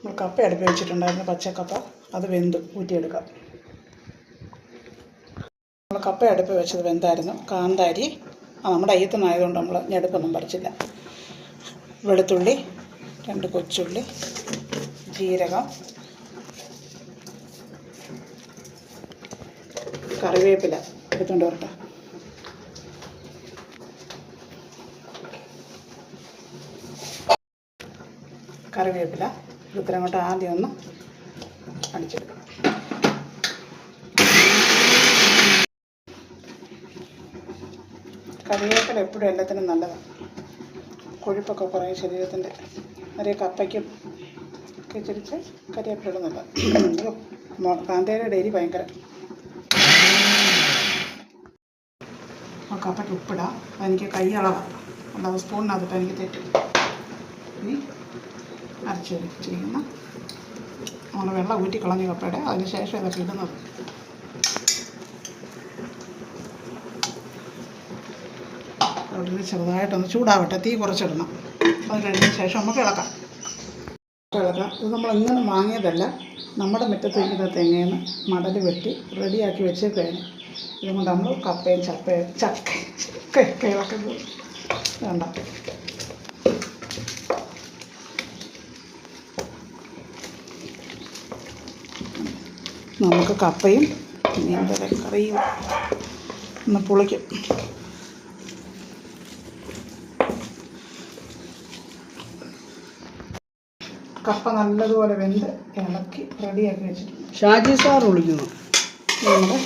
നമ്മൾ കപ്പ അടുപ്പ് വെച്ചിട്ടുണ്ടായിരുന്നു, പച്ചക്കപ്പ. അത് വെന്ത് ഊറ്റിയെടുക്കാം. നമ്മൾ കപ്പ അടുപ്പ് വെച്ചത് വെന്തായിരുന്നു. കാന്താരി നമ്മുടെ അയ്യത്തുനിന്നായതുകൊണ്ട് നമ്മൾ ഞെടുപ്പൊന്നും പറിച്ചില്ല. വെളുത്തുള്ളി, 2 കൊച്ചുള്ളി, ജീരകം, കറിവേപ്പില എടുത്തുകൊണ്ട് വരട്ടെ. കറിവേപ്പില ഇത്രയും കൊണ്ട് ആദ്യം ഒന്ന് അടിച്ചെടുക്കണം. കറിവേപ്പില എപ്പോഴും എല്ലാത്തിനും നല്ലതാണ്. കൊഴുപ്പൊക്കെ കുറേ ശരീരത്തിൻ്റെ. ഒരു കപ്പയ്ക്കും ഒക്കെ ചിരിച്ച് കറിവേപ്പില നല്ലതാണ്. കാന്താരിയുടെ എരി ഭയങ്കര. ആ കപ്പയ്ക്ക് ഉപ്പിടാം. അതെനിക്ക് കൈ അളവാണ്, അല്ലാതെ സ്പൂണിനകത്തിട്ട് എനിക്ക് തെറ്റും. ഇനി അരച്ച് ചെയ്യുന്ന നമ്മൾ വെള്ളം ഊറ്റി കളഞ്ഞ കപ്പയുടെ അതിന് ശേഷം ഇതൊക്കെ ഇടുന്നത്. ഉടനെ ചെറുതായിട്ടൊന്ന് ചൂടാവട്ടെ, തീ കുറച്ചിടണം. അത് കഴിഞ്ഞതിന് ശേഷം നമുക്ക് ഇളക്കാം. ഇത് നമ്മളിങ്ങനെ വാങ്ങിയതല്ല, നമ്മുടെ മുറ്റത്ത് ഇരിക്കുന്ന തെങ്ങയിൽ നിന്ന് മടൽ വെട്ടി റെഡിയാക്കി വെച്ചേക്കാണ്. ഇതുകൊണ്ട് നമ്മൾ കപ്പയും ചക്കയൊക്കെ ഇളക്കുന്നത് വേണ്ട. നമുക്ക് കപ്പയും മീൻകറി കറിയും ഒന്ന് പൊളിക്കും. കപ്പ നല്ലതുപോലെ വെന്ത് ഇളക്കി റെഡിയാക്കി വെച്ചിട്ടുണ്ട്. ഷാജി സാർ വിളിക്കുന്നു. നമ്മുടെ